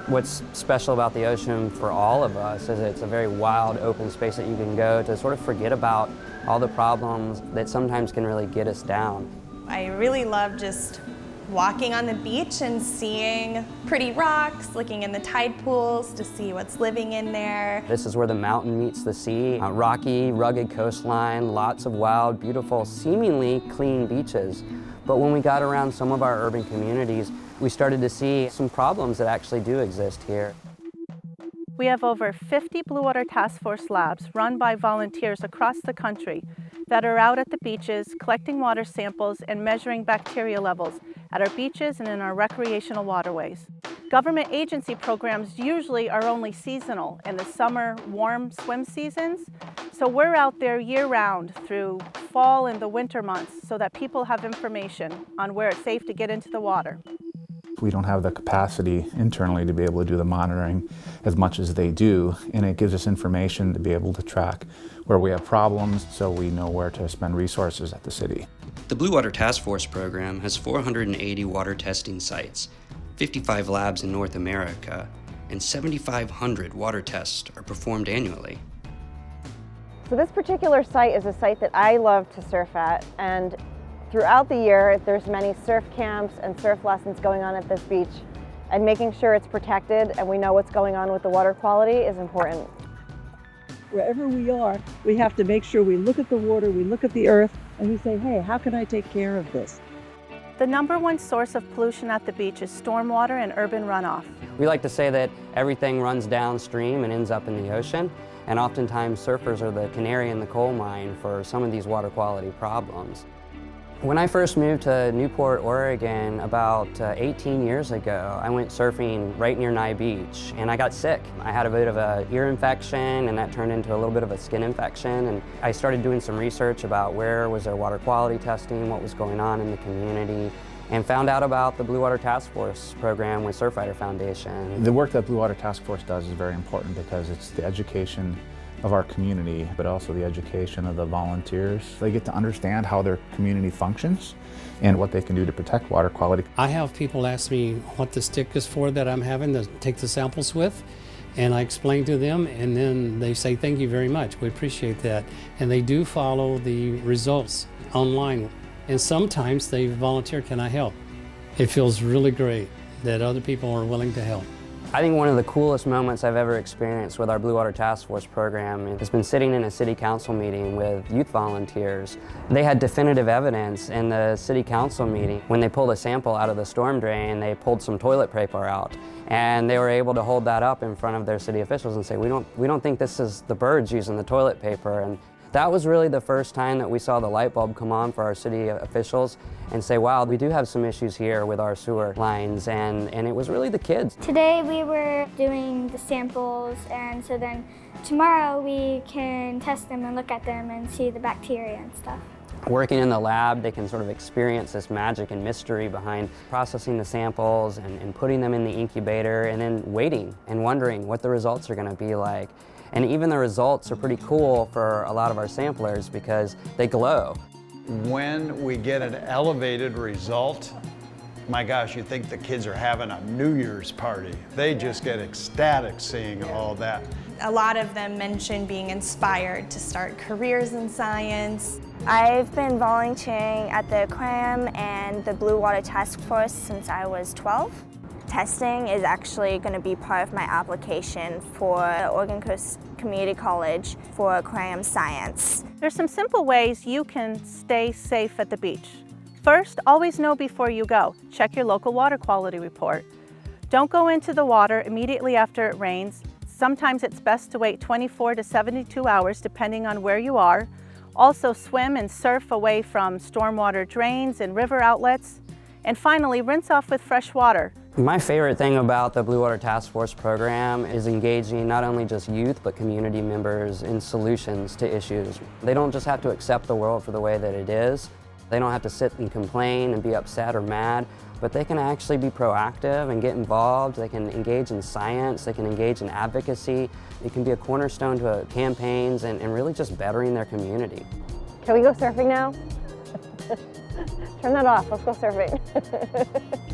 What's special about the ocean for all of us is it's a very wild, open space that you can go to sort of forget about all the problems that sometimes can really get us down. I really love just walking on the beach and seeing pretty rocks, looking in the tide pools to see what's living in there. This is where the mountain meets the sea, a rocky, rugged coastline, lots of wild, beautiful, seemingly clean beaches. But when we got around some of our urban communities, we started to see some problems that actually do exist here. We have over 50 Blue Water Task Force labs run by volunteers across the country that are out at the beaches collecting water samples and measuring bacteria levels at our beaches and in our recreational waterways. Government agency programs usually are only seasonal in the summer warm swim seasons, so we're out there year-round through fall and the winter months so that people have information on where it's safe to get into the water. We don't have the capacity internally to be able to do the monitoring as much as they do, and it gives us information to be able to track where we have problems so we know where to spend resources at the city. The Blue Water Task Force program has 480 water testing sites, 55 labs in North America, and 7,500 water tests are performed annually. So this particular site is a site that I love to surf at, and throughout the year there's many surf camps and surf lessons going on at this beach, and making sure it's protected and we know what's going on with the water quality is important. Wherever we are, we have to make sure we look at the water, we look at the earth, and we say, hey, how can I take care of this? The #1 source of pollution at the beach is stormwater and urban runoff. We like to say that everything runs downstream and ends up in the ocean, and oftentimes surfers are the canary in the coal mine for some of these water quality problems. When I first moved to Newport, Oregon about 18 years ago, I went surfing right near Nye Beach and I got sick. I had a bit of an ear infection and that turned into a little bit of a skin infection, and I started doing some research about where was there water quality testing, what was going on in the community, and found out about the Blue Water Task Force program with Surfrider Foundation. The work that Blue Water Task Force does is very important because it's the education of our community, but also the education of the volunteers. They get to understand how their community functions and what they can do to protect water quality. I have people ask me what the stick is for that I'm having to take the samples with, and I explain to them, and then they say, thank you very much, we appreciate that. And they do follow the results online, and sometimes they volunteer, can I help? It feels really great that other people are willing to help. I think one of the coolest moments I've ever experienced with our Blue Water Task Force program has been sitting in a city council meeting with youth volunteers. They had definitive evidence in the city council meeting. When they pulled a sample out of the storm drain, they pulled some toilet paper out, and they were able to hold that up in front of their city officials and say, we don't think this is the birds using the toilet paper. And that was really the first time that we saw the light bulb come on for our city officials and say, wow, we do have some issues here with our sewer lines, and it was really the kids. Today we were doing the samples, and so then tomorrow we can test them and look at them and see the bacteria and stuff. Working in the lab, they can sort of experience this magic and mystery behind processing the samples and putting them in the incubator and then waiting and wondering what the results are going to be like. And even the results are pretty cool for a lot of our samplers because they glow. When we get an elevated result, my gosh, you think the kids are having a New Year's party. They just get ecstatic seeing all that. A lot of them mention being inspired to start careers in science. I've been volunteering at the aquarium and the Blue Water Task Force since I was 12. Testing is actually going to be part of my application for Oregon Coast Community College for aquarium science. There's some simple ways you can stay safe at the beach. First, always know before you go. Check your local water quality report. Don't go into the water immediately after it rains. Sometimes it's best to wait 24 to 72 hours depending on where you are. Also swim and surf away from stormwater drains and river outlets. And finally, rinse off with fresh water. My favorite thing about the Blue Water Task Force program is engaging not only just youth but community members in solutions to issues. They don't just have to accept the world for the way that it is. They don't have to sit and complain and be upset or mad, but they can actually be proactive and get involved. They can engage in science, they can engage in advocacy. It can be a cornerstone to campaigns and really just bettering their community. Can we go surfing now? Turn that off, let's go surfing.